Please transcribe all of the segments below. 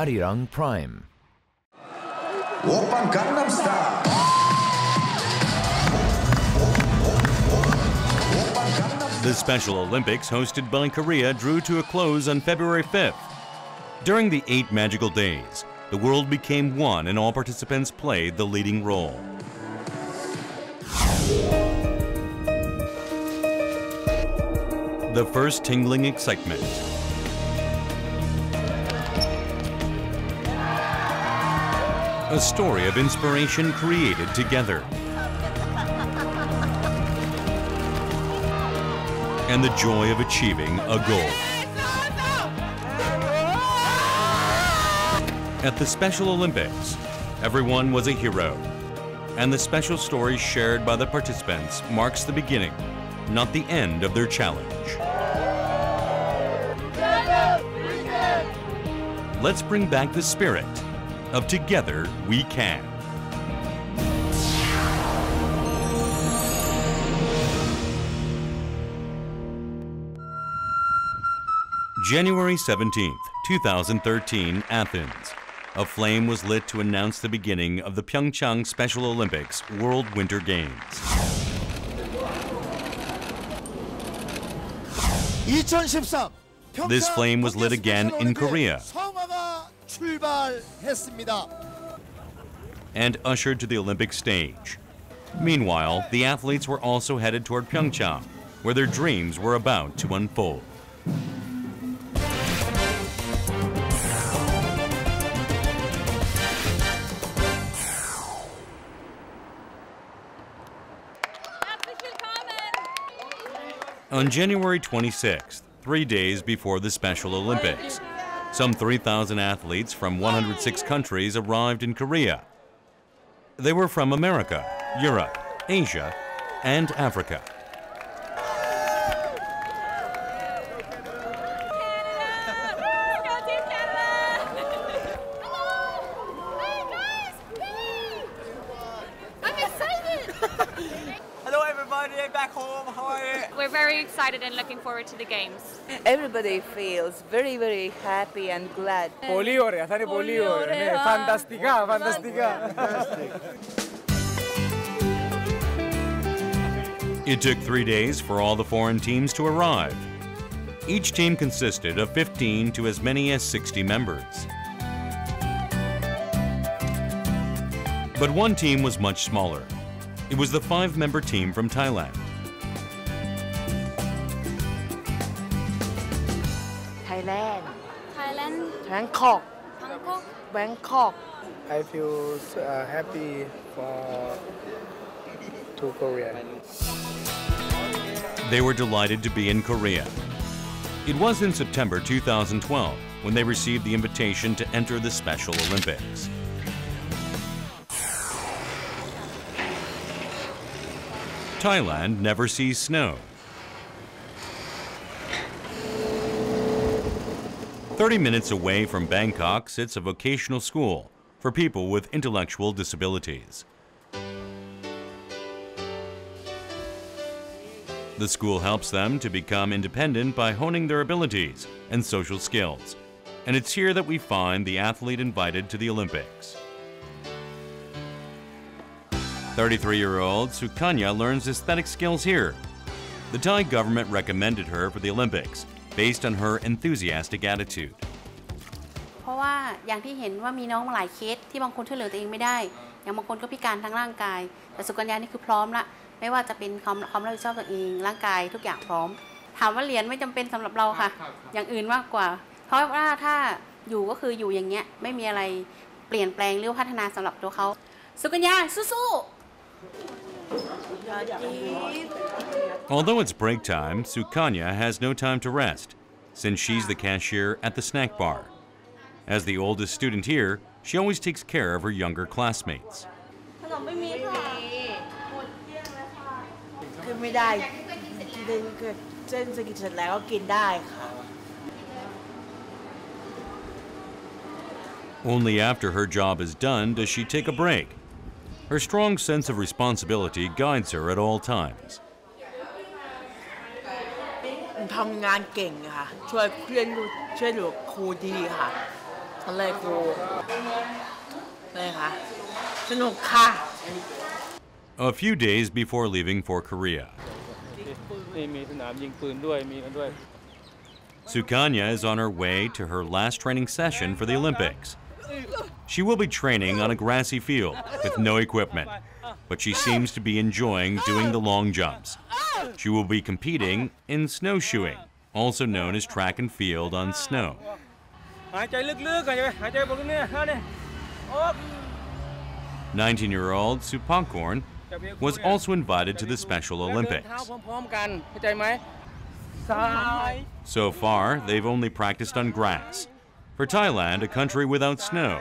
Arirang Prime. Oppan Gangnam Style. The Special Olympics, hosted by Korea, drew to a close on February 5th. During the 8 magical days, the world became one and all participants played the leading role. The first tingling excitement. A story of inspiration created together. And the joy of achieving a goal. At the Special Olympics, everyone was a hero. And the special story shared by the participants marks the beginning, not the end of their challenge. Let's bring back the spirit of Together We Can. January 17th, 2013, Athens. A flame was lit to announce the beginning of the Pyeongchang Special Olympics World Winter Games. 2013 This flame was lit again in Korea and ushered to the Olympic stage. Meanwhile, the athletes were also headed toward Pyeongchang, where their dreams were about to unfold. On January 26th, 3 days before the Special Olympics, some 3,000 athletes from 106 countries arrived in Korea. They were from America, Europe, Asia, and Africa. Back home, how are you? We're very excited and looking forward to the games. Everybody feels very, very happy and glad. Fantastica, fantastica. It took 3 days for all the foreign teams to arrive. Each team consisted of 15 to as many as 60 members. But one team was much smaller. It was the 5-member team from Thailand. Thailand. Bangkok. Bangkok. I feel happy for to Korea. They were delighted to be in Korea. It was in September 2012 when they received the invitation to enter the Special Olympics. Thailand never sees snow. 30 minutes away from Bangkok sits a vocational school for people with intellectual disabilities. The school helps them to become independent by honing their abilities and social skills. And it's here that we find the athlete invited to the Olympics. 33-year-old Sukanya learns aesthetic skills here. The Thai government recommended her for the Olympics based on her enthusiastic attitude. เพราะว่าอย่างที่เห็นว่ามีน้องหลายเคสที่บางคนช่วยเหลือตัวเองไม่ได้อย่างบางคนก็พิการทางร่างกายแต่สุกัญญานี่คือพร้อมละไม่ว่าจะเป็นความรับผิดชอบตัวเองร่างกายทุกอย่างพร้อมถามว่าเหรียญไม่จำเป็นสำหรับเราค่ะอย่างอื่นมากกว่าเพราะว่าถ้าอยู่ก็คืออยู่อย่างเงี้ยไม่มีอะไรเปลี่ยนแปลงหรือพัฒนาสำหรับตัวเขาสุกัญญาสู้ๆ Although it's break time, Sukanya has no time to rest, since she's the cashier at the snack bar. As the oldest student here, she always takes care of her younger classmates. Only after her job is done does she take a break. Her strong sense of responsibility guides her at all times. ทำงานเก่งค่ะช่วยเพื่อนช่วยเหลือครูดีค่ะ ตอนแรกครูนี่ค่ะสนุกค่ะ A few days before leaving for Korea, Sukanya is on her way to her last training session for the Olympics. She will be training on a grassy field with no equipment, but she seems to be enjoying doing the long jumps. She will be competing in snowshoeing, also known as track and field on snow. 19-year-old Supangkorn was also invited to the Special Olympics. So far, they've only practiced on grass. For Thailand, a country without snow,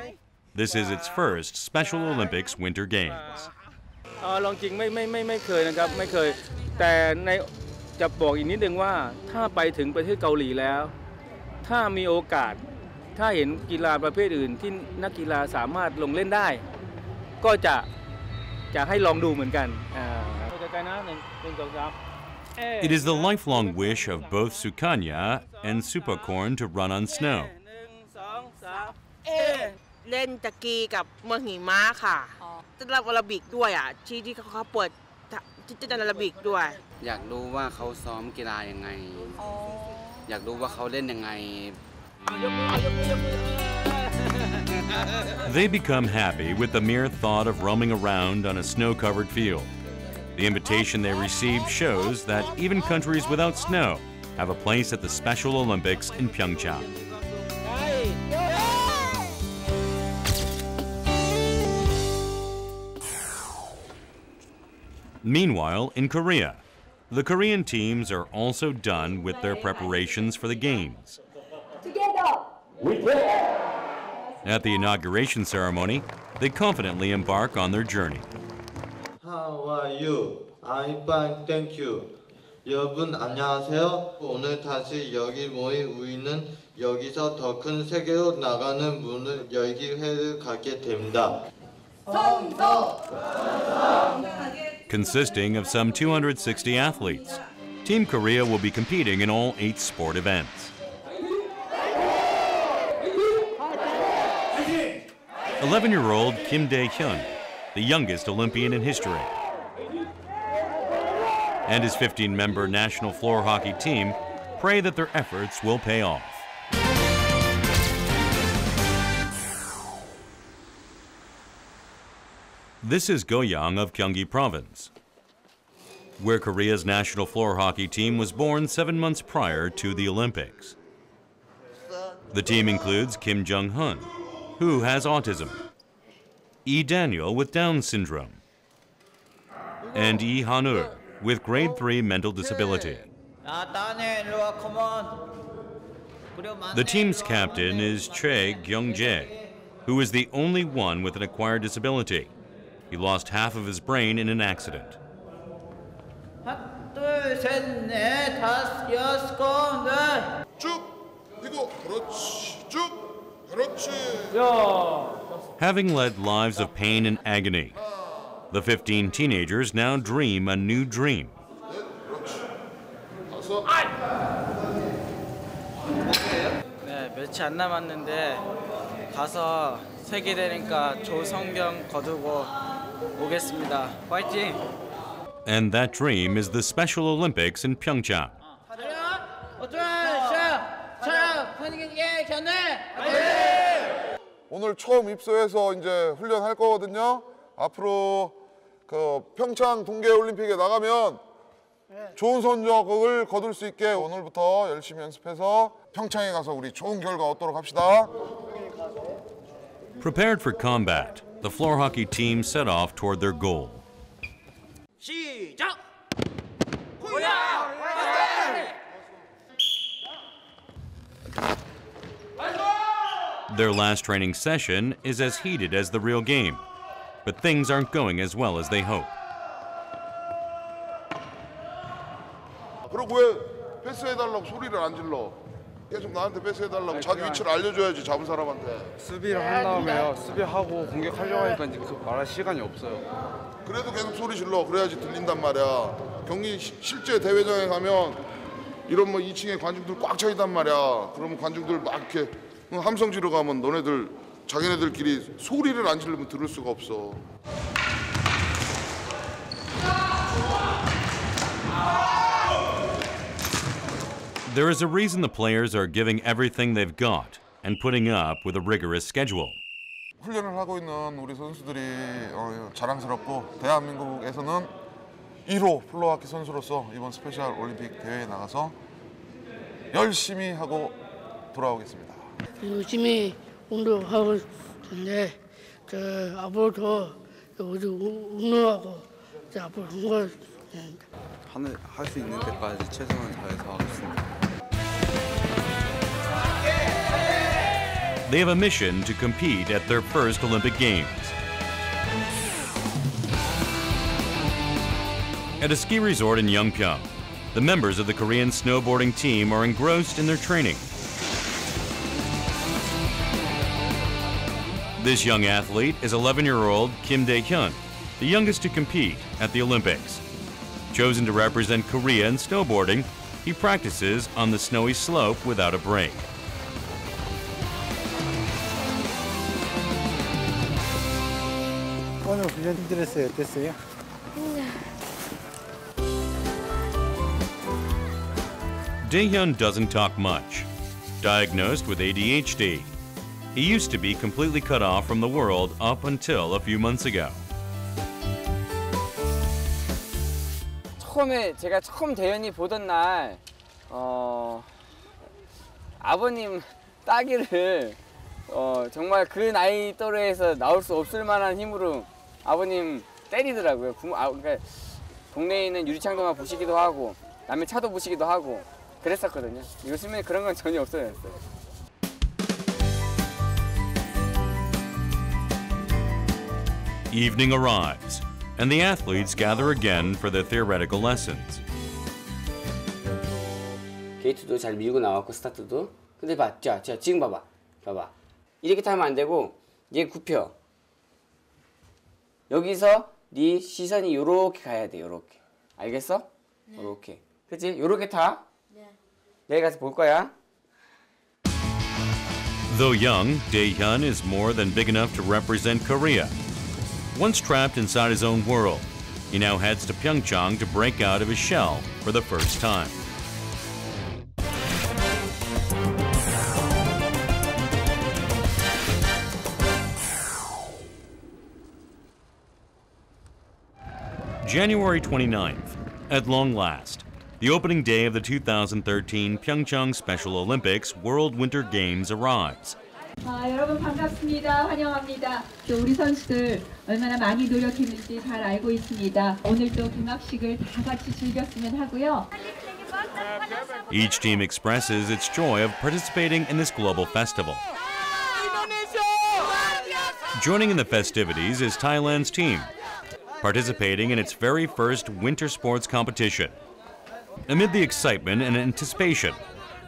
this is its first Special Olympics Winter Games. ลองจริงไม่เคยนะครับไม่เคยแต่ในจะบอกอีกนิดนึงว่าถ้าไปถึงประเทศเกาหลีแล้วถ้ามีโอกาสถ้าเห็นกีฬาประเภทอื่นที่นักกีฬาสามารถลงเล่นได้ก็จะให้ลองดูเหมือนกัน It is the lifelong wish of both Sukanya and Supangkorn to run on snow. เล่นตะกีกับเมืองหิมะค่ะจะรับโอลิมปิกด้วยอ่ะที่เขาเปิดที่จะโอลิมปิกด้วย อยากรู้ว่าเขาซ้อมกีฬายังไงอยากรู้ว่าเขาเล่นยังไง They become happy with the mere thought of roaming around on a snow-covered field. The invitation they received shows that even countries without snow have a place at the Special Olympics in Pyeongchang. Meanwhile, in Korea, the Korean teams are also done with their preparations for the Games. At the inauguration ceremony, they confidently embark on their journey. How are you? I'm fine, thank you. 여러분 안녕하세요. 오늘 다시 여기 모인 우리는 여기서 더 큰 세계로 나가는 문을 열기 회를 갖게 됩니다. Consisting of some 260 athletes, Team Korea will be competing in all 8 sport events. 11-year-old Kim Dae-hyun, the youngest Olympian in history, and his 15-member national floor hockey team pray that their efforts will pay off. This is Goyang of Gyeonggi Province, where Korea's national floor hockey team was born 7 months prior to the Olympics. The team includes Kim Jung-hun, who has autism, Lee Daniel with Down syndrome, and Lee Han-ul with grade 3 mental disability. The team's captain is Choi Kyung-jae, who is the only one with an acquired disability. He lost half of his brain in an accident. Having led lives of pain and agony, the 15 teenagers now dream a new dream. 며칠 안 남았는데 가서 세계 되니까 조성경 거두고 오겠습니다. 파이팅! And that dream is the Special Olympics in Pyeongchang. 오늘 처음 입소해서 이제 훈련할 거거든요. 앞으로 그 평창 동계올림픽에 나가면 좋은 성적을 거둘 수 있게 오늘부터 열심히 연습해서 평창에 가서 우리 좋은 결과 얻도록 합시다. Prepared for combat, the floor hockey team set off toward their goal. 시작! Their last training session is as heated as the real game, but things aren't going as well as they hope. 그리고 왜 패스해달라고 소리를 안 질러? 계속 나한테 패스해달라고 자기 위치를 알려줘야지 잡은 사람한테. 수비를 한 다음에요. 수비하고 공격하려고 하니까 이제 계속 말할 시간이 없어요. 그래도 계속 소리 질러. 그래야지 들린단 말이야. 경기 실제 대회장에 가면 이런 뭐 2층에 관중들 꽉 차 있단 말이야. 그러면 관중들 막 이렇게 함성 지르 가면 너네들 자기네들끼리 소리를 안 지르면 들을 수가 없어. There is a reason the players are giving everything they've got and putting up with a rigorous schedule. 훈련을 하고 있는 우리 선수들이 자랑스럽고 대한민국에서는 1호 플로아키 선수로서 이번 스페셜 올림픽 대회에 나가서 열심히 하고 돌아오겠습니다. 열심히 운동하고 있는데 앞으로도 운동하고 앞으로 공부합니다. 할 수 있는 데까지 최선을 다해서 하겠습니다. They have a mission to compete at their first Olympic Games. At a ski resort in Yeongpyeong, the members of the Korean snowboarding team are engrossed in their training. This young athlete is 11-year-old Kim Dae-hyun, the youngest to compete at the Olympics. Chosen to represent Korea in snowboarding, he practices on the snowy slope without a break. 오늘 훈련 들었어요. 어땠어요? Dae-hyun doesn't talk much. Diagnosed with ADHD, he used to be completely cut off from the world up until a few months ago. 제가 처음 대현이 보던 날 아버님 따기를 정말 그 나이 또래에서 나올 수 없을 만한 힘으로 아버님 때리더라고요. 그러니까 동네에 있는 유리창도만 부시기도 하고 남의 차도 부시기도 하고 그랬었거든요. 요즘에 그런 건 전혀 없어졌어요. Evening arrives, and the athletes gather again for their theoretical lessons. 게이트도 잘 밀고 나왔고 스타트도. 근데 자, 지금 봐봐. 이렇게 타면 안 되고 얘 굽혀. 여기서 네 시선이 요렇게 가야 돼. 요렇게. 알겠어? 네. 요렇게. 그치? 요렇게 타. 네. 내가 가서 볼 거야. Though young, Dae-hyun is more than big enough to represent Korea. Once trapped inside his own world, he now heads to Pyeongchang to break out of his shell for the first time. January 29th, at long last, the opening day of the 2013 Pyeongchang Special Olympics World Winter Games arrives. 여러분 반갑습니다. 환영합니다. 또 우리 선수들 얼마나 많이 노력했는지 잘 알고 있습니다. 오늘 또 개막식을 다 같이 즐겼으면 하고요. Each team expresses its joy of participating in this global festival. Joining in the festivities is Thailand's team, participating in its very first winter sports competition. Amid the excitement and anticipation,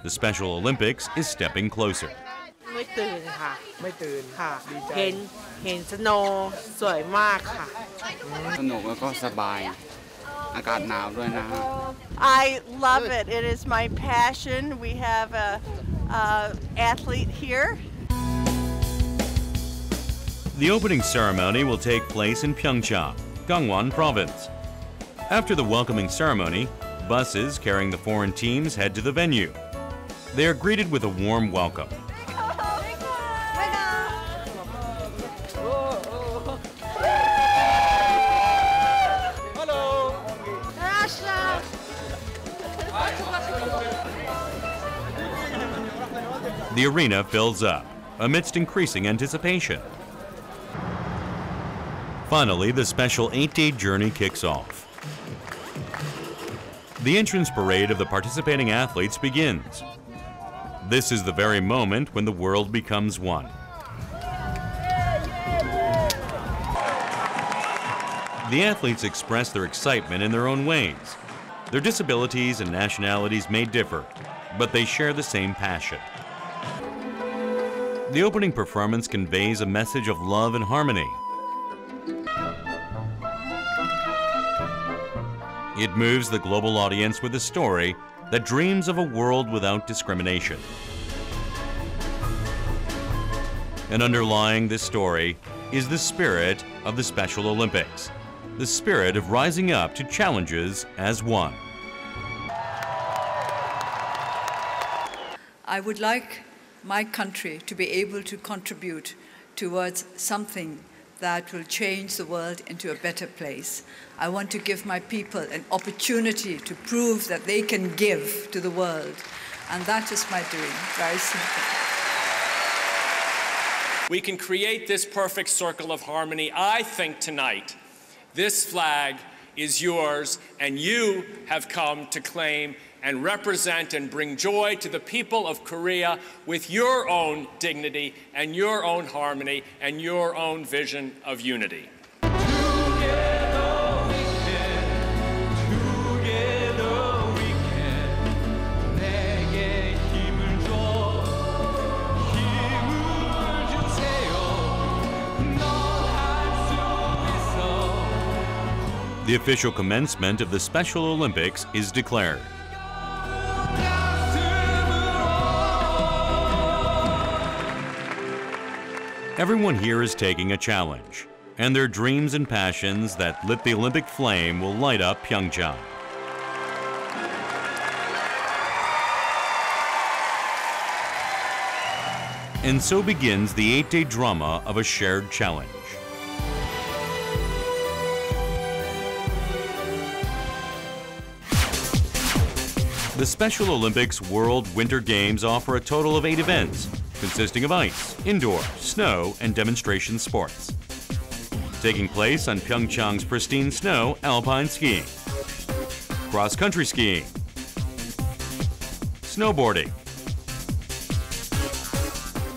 the Special Olympics is stepping closer. ไม่ตื่นค่ะไม่ตื่นค่ะเห็นสโนว์สวยมากค่ะสนุกแล้วก็สบายอากาศหนาวด้วยนะ I love it. It is my passion. We have a athlete here. The opening ceremony will take place in Pyeongchang, Gangwon Province. After the welcoming ceremony, buses carrying the foreign teams head to the venue. They are greeted with a warm welcome. The arena fills up amidst increasing anticipation. Finally, the special 8-day journey kicks off. The entrance parade of the participating athletes begins. This is the very moment when the world becomes one. The athletes express their excitement in their own ways. Their disabilities and nationalities may differ, but they share the same passion. The opening performance conveys a message of love and harmony. It moves the global audience with a story that dreams of a world without discrimination. And underlying this story is the spirit of the Special Olympics, the spirit of rising up to challenges as one. I would like my country to be able to contribute towards something that will change the world into a better place. I want to give my people an opportunity to prove that they can give to the world. And that is my doing, very simple. We can create this perfect circle of harmony. I think tonight, this flag is yours, and you have come to claim and represent and bring joy to the people of Korea with your own dignity and your own harmony and your own vision of unity. The official commencement of the Special Olympics is declared. Everyone here is taking a challenge, and their dreams and passions that lit the Olympic flame will light up Pyeongchang. And so begins the 8-day drama of a shared challenge. The Special Olympics World Winter Games offer a total of 8 events, consisting of ice, indoor, snow, and demonstration sports. Taking place on Pyeongchang's pristine snow, alpine skiing, cross-country skiing, snowboarding,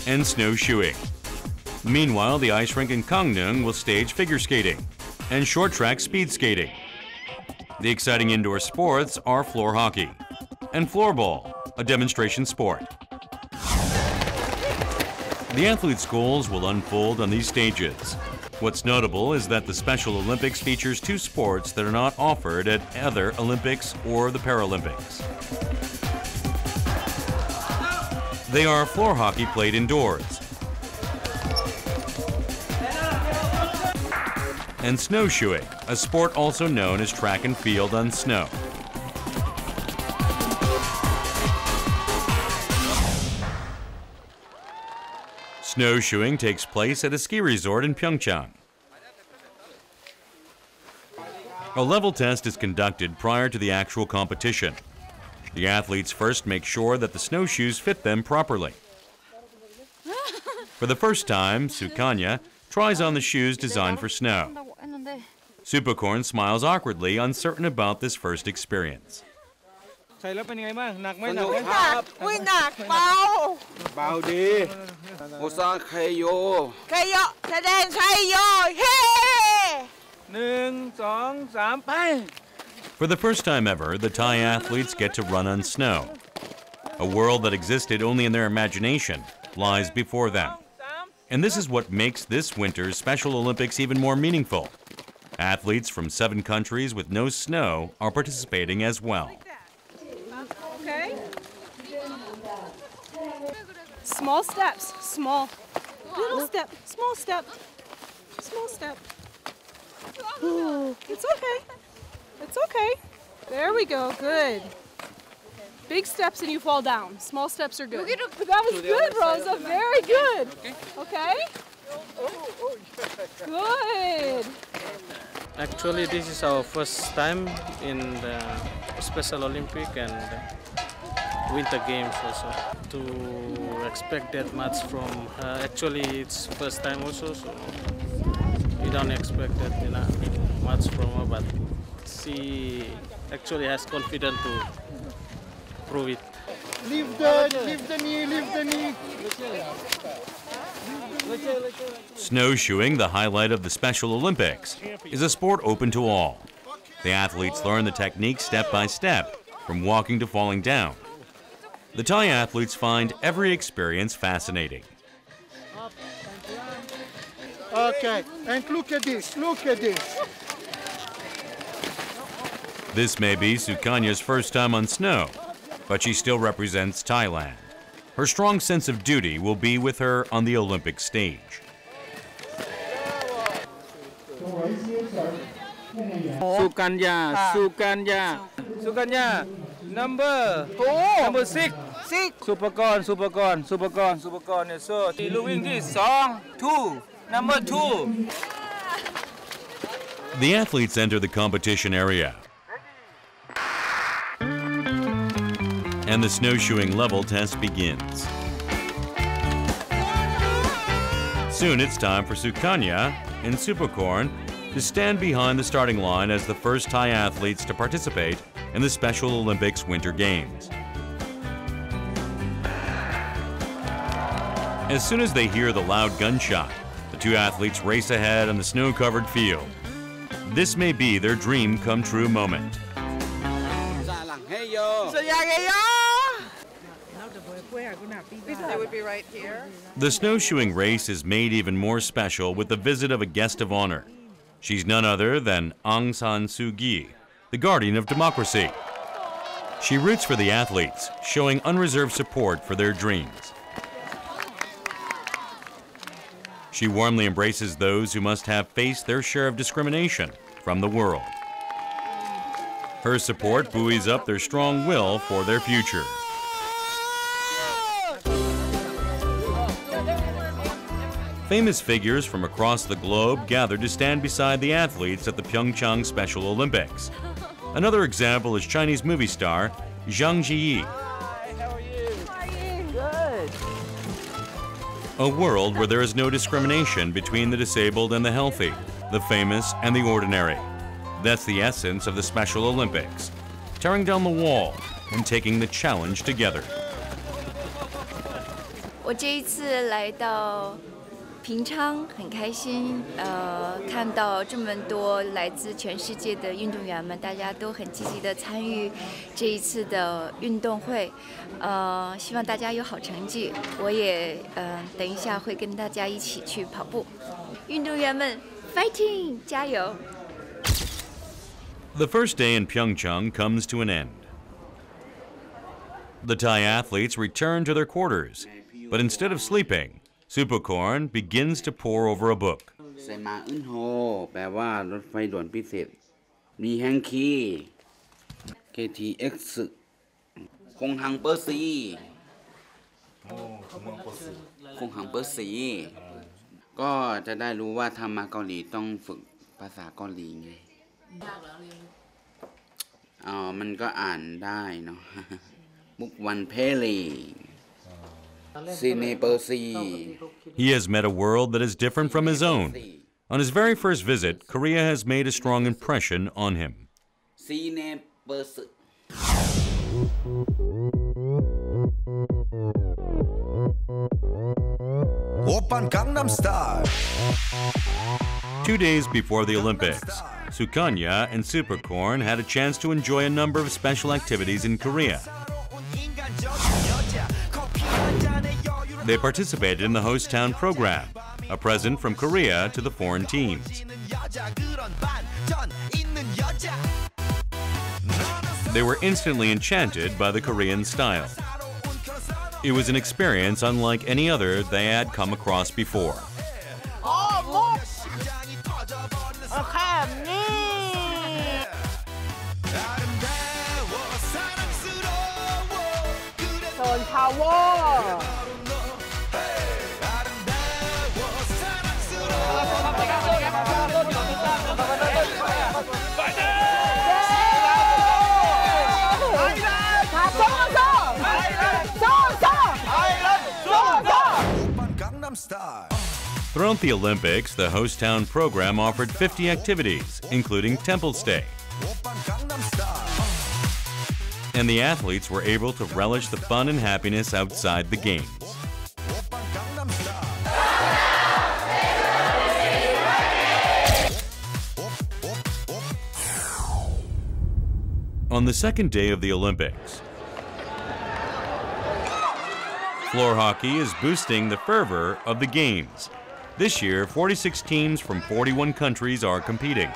and snowshoeing. Meanwhile, the ice rink in Gangneung will stage figure skating and short-track speed skating. The exciting indoor sports are floor hockey and floorball, a demonstration sport. The athletes' goals will unfold on these stages. What's notable is that the Special Olympics features 2 sports that are not offered at other Olympics or the Paralympics. They are floor hockey played indoors and snowshoeing, a sport also known as track and field on snow. Snowshoeing takes place at a ski resort in Pyeongchang. A level test is conducted prior to the actual competition. The athletes first make sure that the snowshoes fit them properly. For the first time, Sukanya tries on the shoes designed for snow. Supercorn smiles awkwardly, uncertain about this first experience. ใส่แล้วเป็นยังไงบ้างหนักไหมหนั ห กไหม นักอุ้ยหนักเบา เบาดีโอซาเคโย ใครโยแสดงใครโยเฮ้ 1 2 3 ไป For the first time ever, the Thai athletes get to run on snow. A world that existed only in their imagination lies before them. And this is what makes this winter's Special Olympics even more meaningful. Athletes from 7 countries with no snow are participating as well. Okay. Small steps, small. Little step, small step, small step. Ooh, it's okay. It's okay. There we go, good. Big steps and you fall down. Small steps are good. That was good, Rosa, very good. Okay? Good. Actually, this is our first time in the Special Olympic and Winter Games also. To expect that much from her, actually it's first time also, so we don't expect that much from her, but she actually has confidence to prove it. Lift the knee, lift the knee. Snowshoeing, the highlight of the Special Olympics, is a sport open to all. The athletes learn the technique step by step, from walking to falling down. The Thai athletes find every experience fascinating. Okay, and look at this, look at this. This may be Sukanya's first time on snow, but she still represents Thailand. Her strong sense of duty will be with her on the Olympic stage. Sukanya, number 6. Supercorn. Yes, so looking this song 2, number 2. The athletes enter the competition area. And the snowshoeing level test begins. Soon it's time for Sukanya and Supercorn to stand behind the starting line as the first Thai athletes to participate in the Special Olympics Winter Games. As soon as they hear the loud gunshot, the two athletes race ahead on the snow-covered field. This may be their dream come true moment. They would be right here. The snowshoeing race is made even more special with the visit of a guest of honor. She's none other than Aung San Suu Kyi, the guardian of democracy. She roots for the athletes, showing unreserved support for their dreams. She warmly embraces those who must have faced their share of discrimination from the world. Her support buoys up their strong will for their future. Famous figures from across the globe gathered to stand beside the athletes at the Pyeongchang Special Olympics. Another example is Chinese movie star Zhang Ziyi. A world where there is no discrimination between the disabled and the healthy, the famous and the ordinary. That's the essence of the Special Olympics, tearing down the wall and taking the challenge together. 我这一次来到平昌很开心，看到这么多来自全世界的运动员们，大家都很积极的参与这一次的运动会，希望大家有好成绩。我也等一下会跟大家一起去跑步，运动员们 fighting 加油！ The first day in Pyeongchang comes to an end. The Thai athletes return to their quarters, but instead of sleeping, Supercorn begins to pore over a book. ไซมาอึนโฮแปลว่ารถไฟด่วนพิเศษมีแฮงคี KTX คงหังเปอร์ซีคงหังเปอร์ซีก็จะได้รู้ว่าทำมาเกาหลีต้องฝึกภาษาเกาหลีไงมันก็อ่านได้เนาะมุกวันเพลีHe has met a world that is different from his own. On his very first visit, Korea has made a strong impression on him. Oppan Gangnam Style. 2 days before the Olympics, Sukanya and Supercorn had a chance to enjoy a number of special activities in Korea. They participated in the host town program, a present from Korea to the foreign teams. They were instantly enchanted by the Korean style. It was an experience unlike any other they had come across before. Throughout the Olympics, the host town program offered 50 activities, including temple stay. And the athletes were able to relish the fun and happiness outside the games. On the second day of the Olympics, floor hockey is boosting the fervor of the games. This year, 46 teams from 41 countries are competing.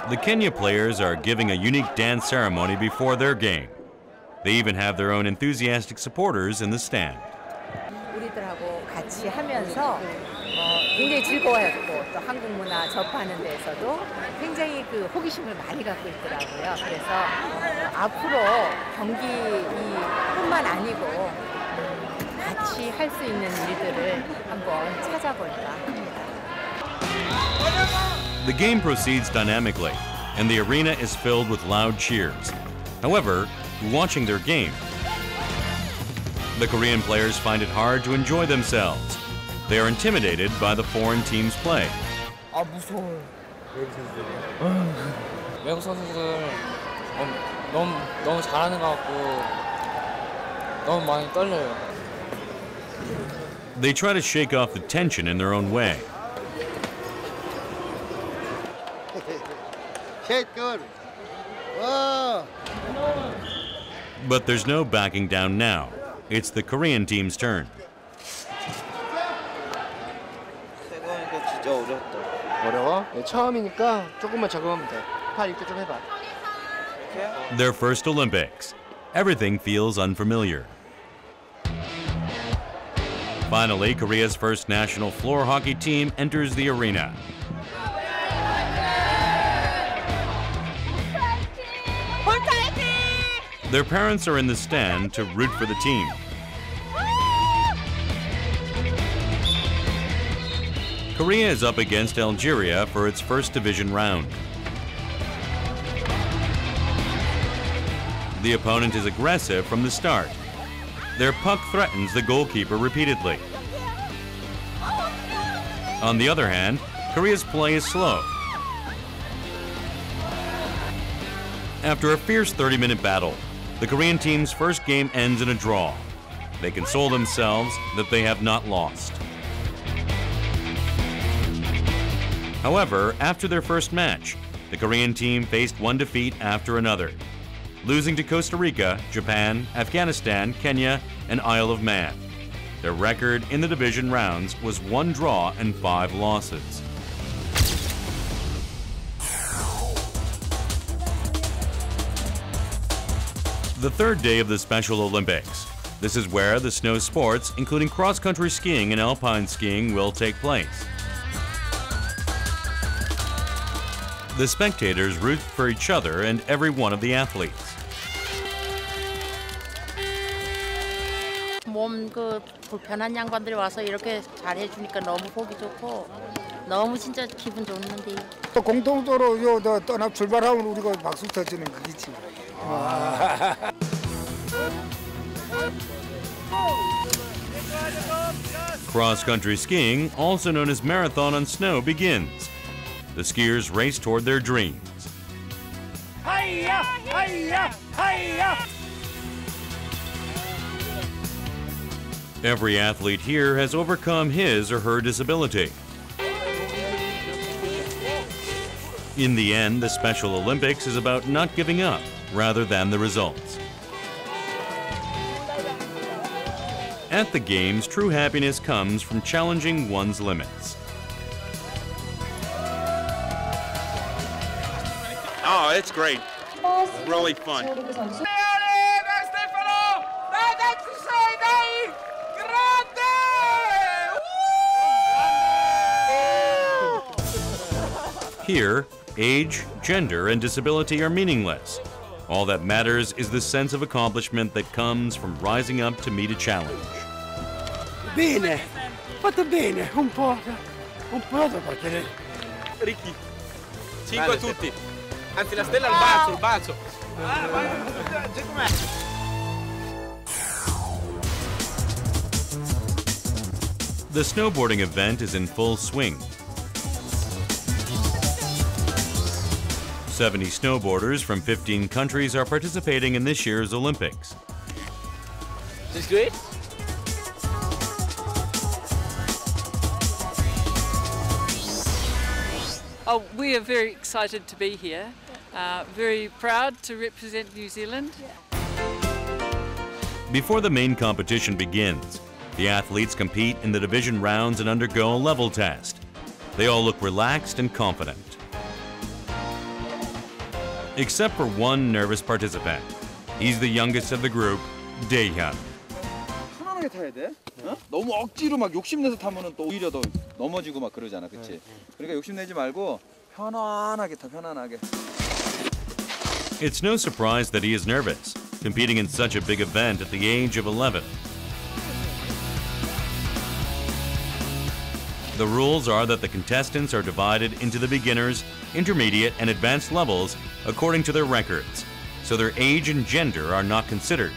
The Kenya players are giving a unique dance ceremony before their game. They even have their own enthusiastic supporters in the stand. 우리들하고 같이 하면서 굉장히 즐거워했고 또 한국 문화 접하는 데에서도 굉장히 그 호기심을 많이 갖고 있더라고요. 그래서 앞으로 경기뿐만 아니고 같이 할 수 있는 일들을 한번 찾아볼까 합니다. The game proceeds dynamically, and the arena is filled with loud cheers. However, watching their game, the Korean players find it hard to enjoy themselves. They are intimidated by the foreign team's play. 아 무서워요. 외국 선수들 너무 잘하는 것 같고 너무 많이 떨려요. They try to shake off the tension in their own way. But there's no backing down now. It's the Korean team's turn. 어려워? 처음이니까 조금만 적응하면 돼. 팔 이렇게 좀 해봐. Their first Olympics. Everything feels unfamiliar. Finally, Korea's first national floor hockey team enters the arena. Their parents are in the stand to root for the team. Korea is up against Algeria for its first division round. The opponent is aggressive from the start. Their puck threatens the goalkeeper repeatedly. On the other hand, Korea's play is slow. After a fierce 30-minute battle, the Korean team's first game ends in a draw. They console themselves that they have not lost. However, after their first match, the Korean team faced one defeat after another, losing to Costa Rica, Japan, Afghanistan, Kenya, and Isle of Man. Their record in the division rounds was 1 draw and 5 losses. The third day of the Special Olympics. This is where the snow sports, including cross-country skiing and alpine skiing, will take place. The spectators root for each other and every one of the athletes. 몸 불편한 양반들이 와서 이렇게 잘해 주니까 너무 보기 좋고 너무 진짜 기분 좋은데. 또 공통도로 요 떠나 출발하면 우리가 박수 쳐주는 거기지. Cross-country skiing, also known as marathon on snow, begins. The skiers race toward their dreams. Hiya! Hiya! Hiya! Every athlete here has overcome his or her disability. In the end, the Special Olympics is about not giving up rather than the results. At the Games, true happiness comes from challenging one's limits. Oh, it's great. Really fun. Here, age, gender, and disability are meaningless. All that matters is the sense of accomplishment that comes from rising up to meet a challenge. Bene, fatto bene, un po' da partire. Ricky, 5 a tutti. Anzi, la stella al bacio, il bacio. The snowboarding event is in full swing. 70 snowboarders from 15 countries are participating in this year's Olympics. Is this good? Oh, we are very excited to be here. Very proud to represent New Zealand. Before the main competition begins, the athletes compete in the division rounds and undergo a level test. They all look relaxed and confident. except for one nervous participant. He's the youngest of the group, Daehyun. 편안하게 타야 돼. 어? 너무 억지로 막 욕심내서 타면은 또 오히려 더 넘어지고 막 그러잖아, 그렇지? 그러니까 욕심내지 말고 편안하게 타, 편안하게. It's no surprise that he is nervous, competing in such a big event at the age of 11. The rules are that the contestants are divided into the beginners, intermediate, and advanced levels according to their records, so their age and gender are not considered.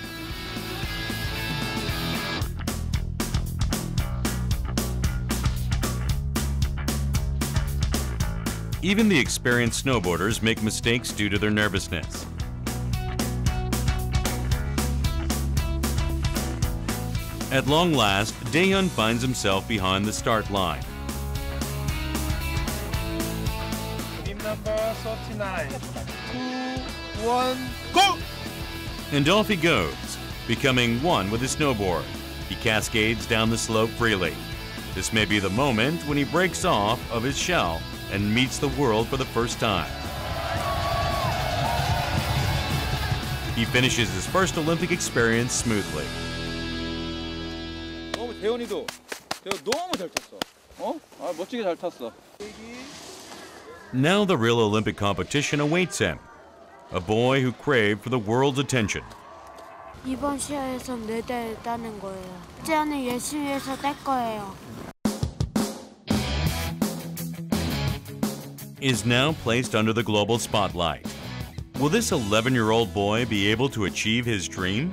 Even the experienced snowboarders make mistakes due to their nervousness. At long last, Daehyun finds himself behind the start line. Team number 39. 2, 1, go! And off he goes, becoming one with his snowboard. He cascades down the slope freely. This may be the moment when he breaks off of his shell and meets the world for the first time. He finishes his first Olympic experience smoothly. 대현이도 너무 잘 탔어. 멋지게 잘 탔어. Now the real Olympic competition awaits him. A boy who craved for the world's attention. 이번 시합에서 메달 따는 거예요. 제안을 열심히 해서 딸 거예요. Is now placed under the global spotlight. Will this 11-year-old boy be able to achieve his dream?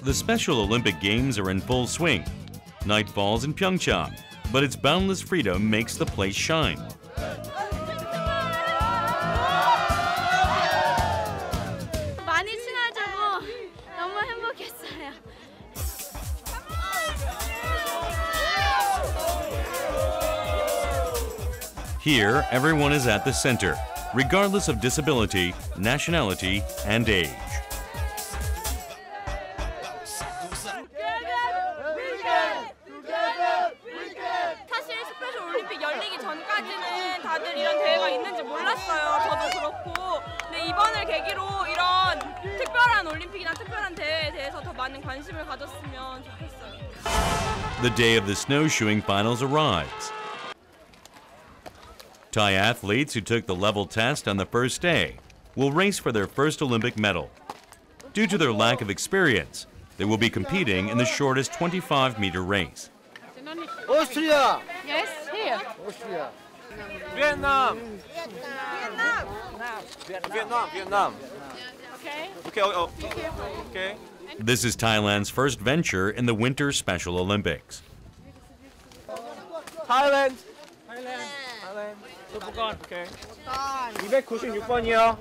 The Special Olympic Games are in full swing. Night falls in Pyeongchang, but its boundless freedom makes the place shine. 많이 친해지고 너무 행복했어요. Here, everyone is at the center, regardless of disability, nationality, and age. 사실 스페셜 올림픽 열리기 전까지는 다들 이런 대회가 있는지 몰랐어요. 저도 그렇고. 근데 이번을 계기로 이런 특별한 올림픽이나 특별한 대회에 대해서 더 많은 관심을 가졌으면 좋겠어요. The day of the snowshoeing finals arrives. Thai athletes who took the level test on the first day will race for their first Olympic medal. Due to their lack of experience, they will be competing in the shortest 25-meter race. Austria. Yes, here. Austria. Vietnam. Vietnam. Okay. Okay. This is Thailand's first venture in the Winter Special Olympics. Thailand. Okay. 296번이요.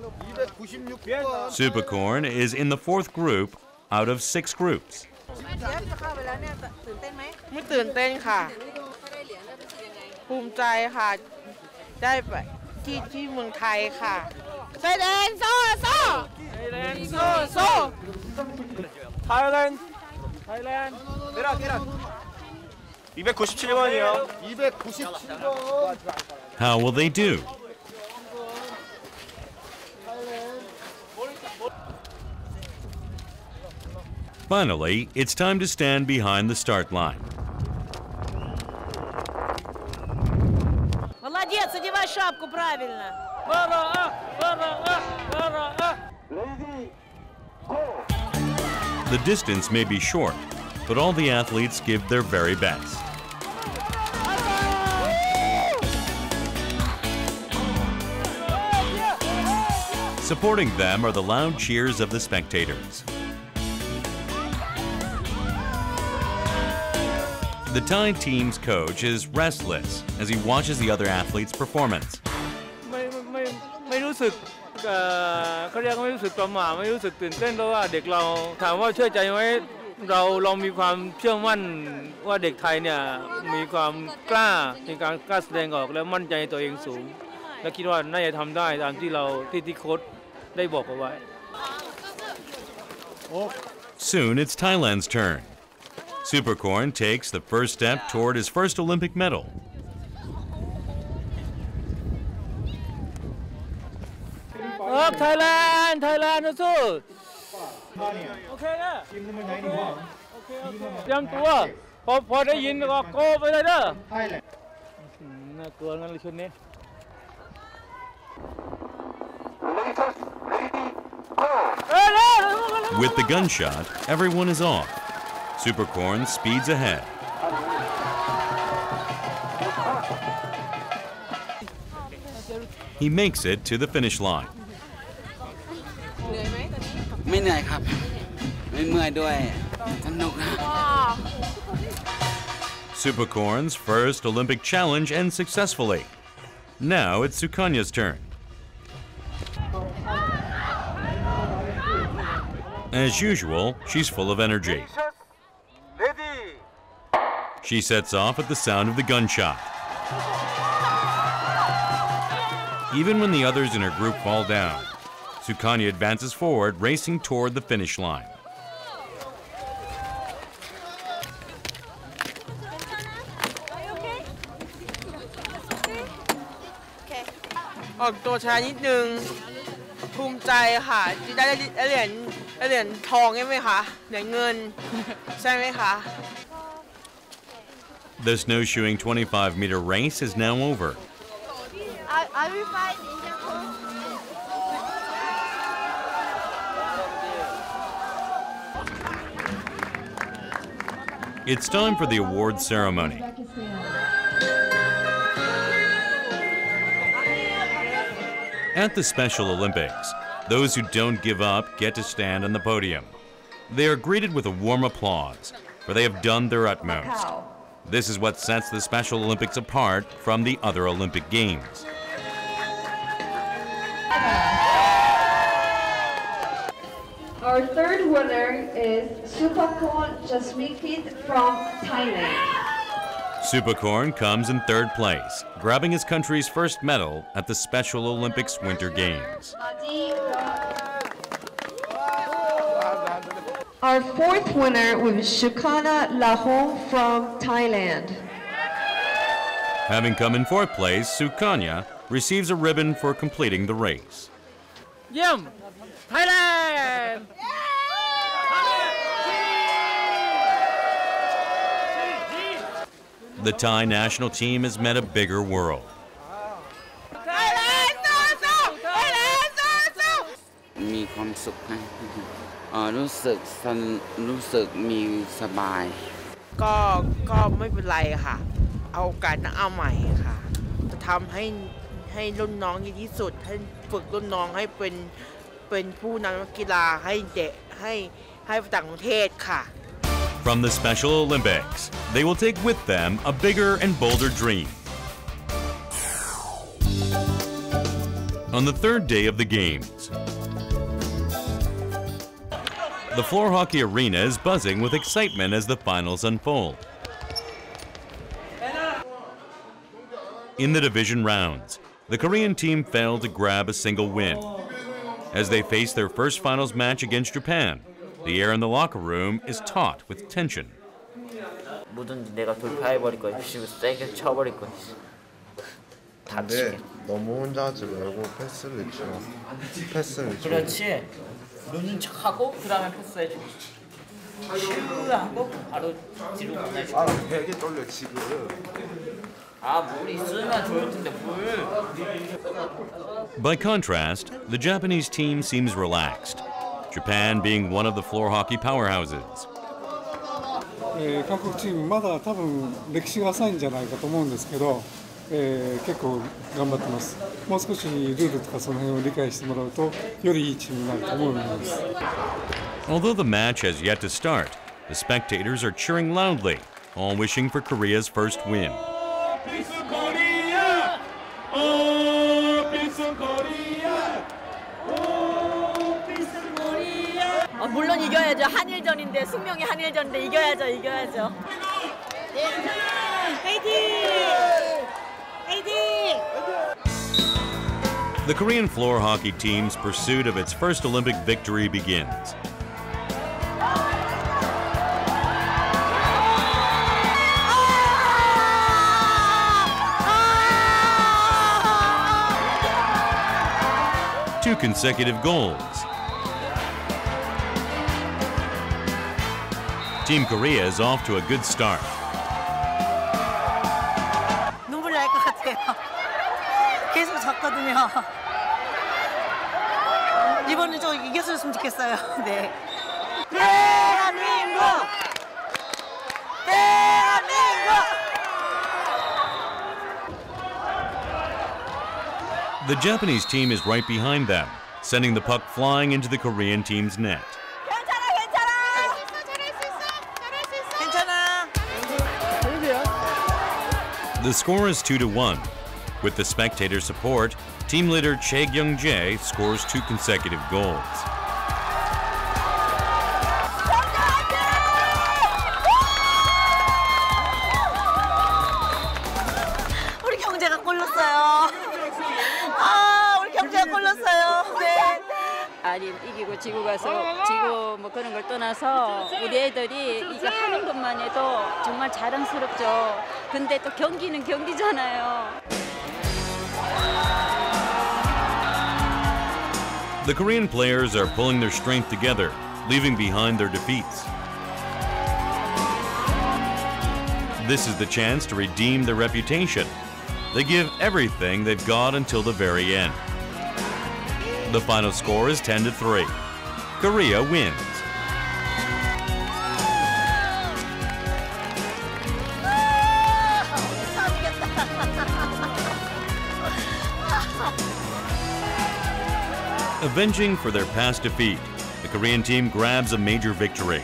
296번. Supercorn is in the fourth group out of 6 groups. ไม่ตื่นเต้นค่ะภูมิใจค่ะได้ไปที่เมืองไทยค่ะไทยแลนด์โซ่โซ่ Thailand. 내려. 297번이요. 297번. How will they do? Finally, it's time to stand behind the start line. Молодец, одевай шапку правильно. The distance may be short, but all the athletes give their very best. Supporting them are the loud cheers of the spectators. The Thai team's coach is restless as he watches the other athletes' performance. ไม่รู้สึกเขาเรียกไม่รู้สึกประหม่าไม่รู้สึกตื่นเต้นเพราะว่าเด็กเราถามว่าเชื่อใจไหมเรามีความเชื่อมั่นว่าเด็กไทยเนี่ยมีความกล้าในการกล้าแสดงออกและมั่นใจในตัวเองสูงและคิดว่าน่าจะทำได้ตามที่โค้ชได้บอกเอาไว้ Soon it's Thailand's turn. Supercorn takes the first step toward his first Olympic medal. Thailand, Thailand สู้โอเคนะโอเคเตรียมตัวพอได้ยินก็โกไปเลยเด้อน่ากลัวงั้นเลยชุดนี้ With the gunshot, everyone is off. Supercorn speeds ahead. He makes it to the finish line. ไม่เหนื่อยครับไม่เมื่อยด้วยสนุกนะ Supercorn's first Olympic challenge ends successfully. Now it's Sukanya's turn. As usual, she's full of energy. She sets off at the sound of the gunshot. Even when the others in her group fall down, Sukanya advances forward, racing toward the finish line. ออกตัวช้านิดนึงภูมิใจค่ะที่ได้เหรียญทองใช่ไหมคะเหรียญเงินใช่ไหมคะ The snowshoeing 25-meter race is now over. Are we fighting? It's time for the award ceremony. At the Special Olympics, those who don't give up get to stand on the podium. They are greeted with a warm applause, for they have done their utmost. This is what sets the Special Olympics apart from the other Olympic Games. Our third winner is Supercorn from Thailand. Supercorn comes in third place, grabbing his country's first medal at the Special Olympics Winter Games. Our fourth winner was Shukana Lahong from Thailand. Having come in fourth place, Sukanya receives a ribbon for completing the race. Yum! Thailand! The Thai national team has met a bigger world. มีความสุขนะรู้สึกมีสบายก็ไม่เป็นไรค่ะเอาโอกาสนะเอาใหม่ค่ะจะทำให้รุ่นน้องดีที่สุดให้ฝึกรุ่นน้องให้เป็นผู้นำกีฬาให้เด็กให้ต่างประเทศค่ะ From the Special Olympics, they will take with them a bigger and bolder dream. On the third day of the Games, the floor hockey arena is buzzing with excitement as the finals unfold. In the division rounds, the Korean team failed to grab a single win. As they face their first finals match against Japan, the air in the locker room is taut with tension. 뭐든지 내가 돌파해버릴 거야. 세게 쳐버릴 거야. 근데 너무 혼자 하지 말고 패스를 줘. 그렇지. 노는 척하고 그 다음에 패스해줘. 슈 하고 바로 뒤로 보내줘. 아 되게 떨려 지금. 물 있으면 좋을 텐데 물. By contrast, the Japanese team seems relaxed, Japan being one of the floor hockey powerhouses. 各チームまだ多分歴史が浅いんじゃないかと思うんですけど、結構頑張ってます。もう少しルールとかその辺を理解してもらうとよりいいチームになると思います。Although the match has yet to start, the spectators are cheering loudly, all wishing for Korea's first win. 물론 이겨야죠. 한일전인데 숙명의 한일전인데 이겨야죠. 화이팅! 화이팅! The Korean floor hockey team's pursuit of its first Olympic victory begins. 2 consecutive goals. Team Korea is off to a good start. 눈물 날 것 같아요. 계속 졌거든요. 이번엔 좀 이겼으면 좋겠어요. 네. 대한민국! 대한민국! The Japanese team is right behind them, sending the puck flying into the Korean team's net. The score is 2-1. With the spectator support, team leader Chae Kyung-jae scores 2 consecutive goals. 우리 경제가 골 넣었어요. 아, 우리 경제가 골 넣었어요. 네. 아린 이기고 지고 가서 지고 뭐 그런 걸 떠나서 우리 애들이 이거 하는 것만 해도 정말 자랑스럽죠. 근데 또 경기는 경기잖아요. The Korean players are pulling their strength together, leaving behind their defeats. This is the chance to redeem their reputation. They give everything they've got until the very end. The final score is 10-3. Korea wins. Avenging for their past defeat, the Korean team grabs a major victory.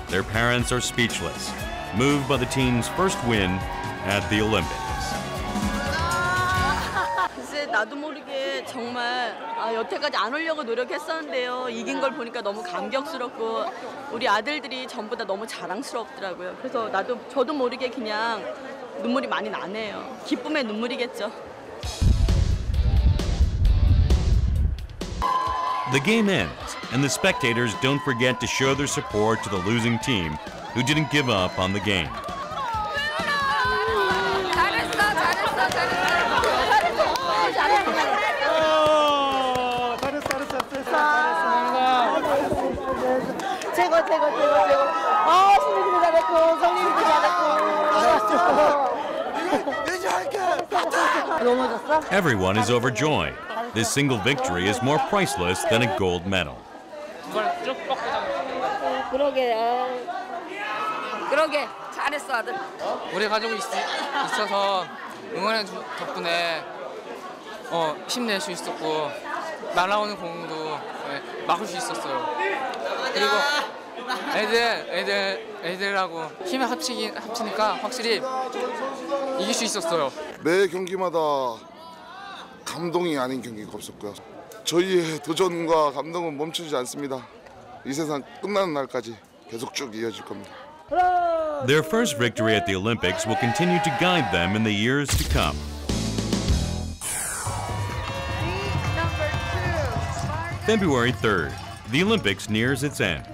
Their parents are speechless, moved by the team's first win at the Olympics. 글쎄 나도 모르게 정말 여태까지 안 오려고 노력했었는데요. 이긴 걸 보니까 너무 감격스럽고 우리 아들들이 전부 다 너무 자랑스럽더라고요. 그래서 저도 모르게 그냥 눈물이 많이 나네요. 기쁨의 눈물이겠죠. The game ends, and the spectators don't forget to show their support to the losing team who didn't give up on the game. 최고. 아, 신우기도 잘했고, 성민이도 잘했고. 넘어졌어? Everyone is overjoyed. This single victory is more priceless than a gold medal. 그러게 잘했어 아들. 우리 가족이 있어서 응원해 주 덕분에 힘낼 수 있었고 날아오는 공도 막을 수 있었어요. 그리고 애들하고 힘을 합치니까 확실히 이길 수 있었어요. 매 경기마다 감동이 아닌 경기가 없었고요. 저희의 도전과 감동은 멈추지 않습니다. 이 세상 끝나는 날까지 계속 쭉 이어질 겁니다. Their first victory at the Olympics will continue to guide them in the years to come. February 3rd, the Olympics nears its end.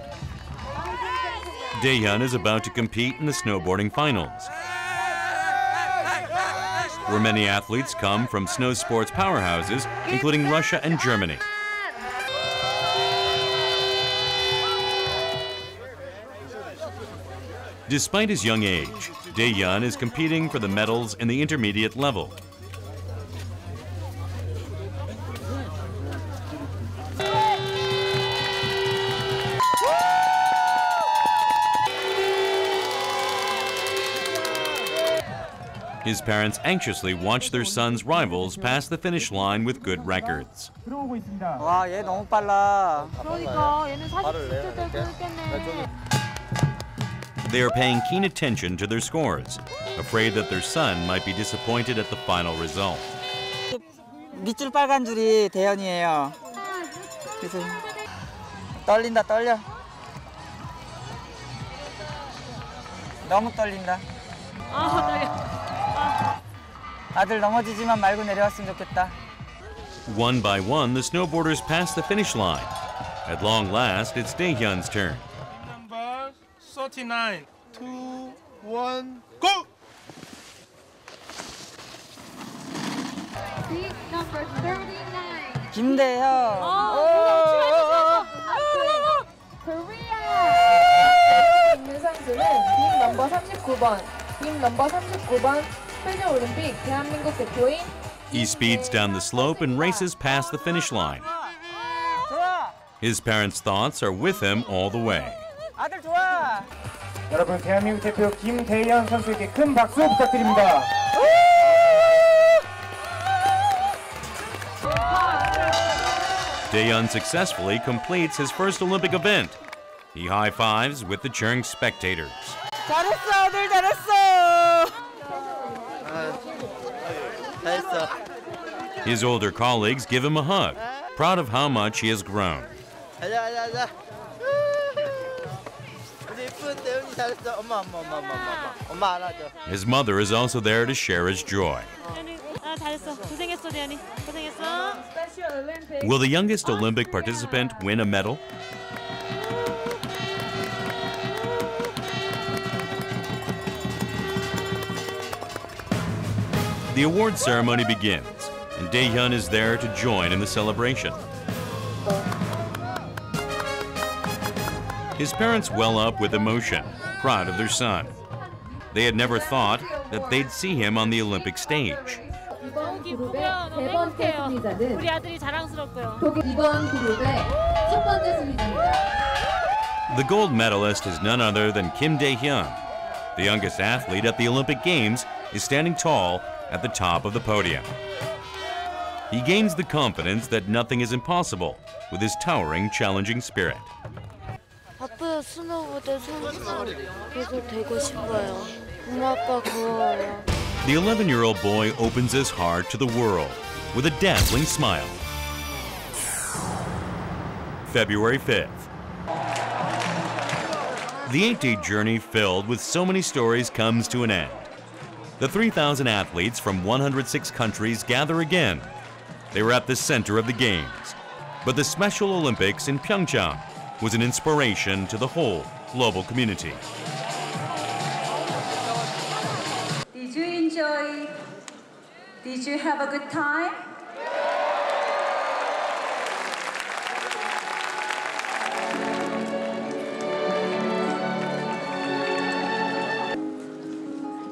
Daehyun is about to compete in the snowboarding finals, where many athletes come from snow sports powerhouses, including Russia and Germany. Despite his young age, Daehyun is competing for the medals in the intermediate level. His parents anxiously watch their son's rivals pass the finish line with good records. 와, 얘 너무 빨라. 그러니까 얘는 사실 진짜 잘 뛰었겠네. They are paying keen attention to their scores, afraid that their son might be disappointed at the final result. 밑줄 빨간 줄이 대현이에요. 그래서 떨려. 너무 떨린다. 아들 넘어지지만 말고 내려왔으면 좋겠다. One by one, the snowboarders pass the finish line. At long last, it's Daehyun's turn. Number 39, 2, 1, go! Seat number 39. 김대현. 있는 선수는 팀 넘버 39번, 팀 넘버 39번 스페셜 올림픽 대한민국 대표인. He speeds down the slope and races past the finish line. His parents' thoughts are with him all the way. 아들 좋아. 여러분, 대한민국 대표 김대현 선수에게 큰 박수 부탁드립니다. Daehyun successfully completes his first Olympic event. He high-fives with the cheering spectators. 잘했어, 아들 잘했어. 잘했어. His older colleagues give him a hug, proud of how much he has grown. 가자. 우리 이쁜 대훈이 잘했어. 엄마 안아줘. His mother is also there to share his joy. 잘했어. 고생했어, 대현이. 고생했어. Will the youngest Olympic participant win a medal? The award ceremony begins, and Daehyun is there to join in the celebration. His parents well up with emotion, proud of their son. They had never thought that they'd see him on the Olympic stage. 이번 그룹의 세 번째 승리자는 우리 아들이 자랑스럽고요. 이번 그룹의 첫 번째 승리자입니다. The gold medalist is none other than Kim Dae-hyun. The youngest athlete at the Olympic Games is standing tall at the top of the podium. He gains the confidence that nothing is impossible with his towering, challenging spirit. 아빠 스노보드 선수 계속 되고 싶어요. 엄마 아빠 고마워요. The 11-year-old boy opens his heart to the world with a dazzling smile. February 5th. The 8-day journey filled with so many stories comes to an end. The 3,000 athletes from 106 countries gather again. They were at the center of the Games. But the Special Olympics in Pyeongchang was an inspiration to the whole global community. Did you enjoy? Did you have a good time?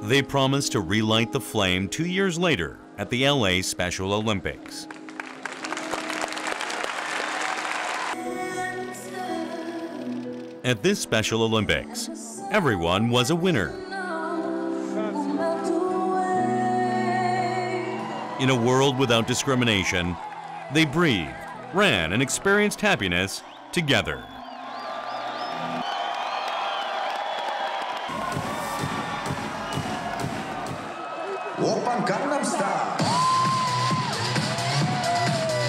They promised to relight the flame 2 years later at the LA Special Olympics. At this Special Olympics, everyone was a winner. In a world without discrimination, they breathed, ran, and experienced happiness together. Oppan Gangnam Style.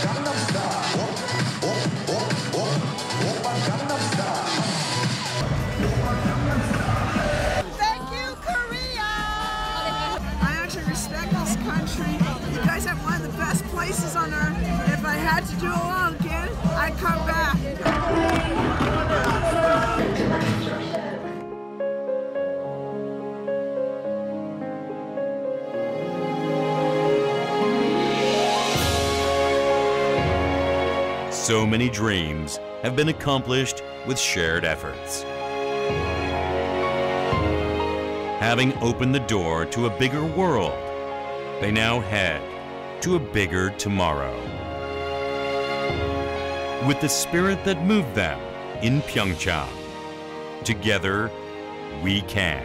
Gangnam Style. Oppan Gangnam Style. Thank you, Korea! I actually respect this country. You guys have one of the best places on earth. If I had to do it all again, I'd come back. So many dreams have been accomplished with shared efforts. Having opened the door to a bigger world, they now head to a bigger tomorrow. With the spirit that moved them in Pyeongchang, together we can.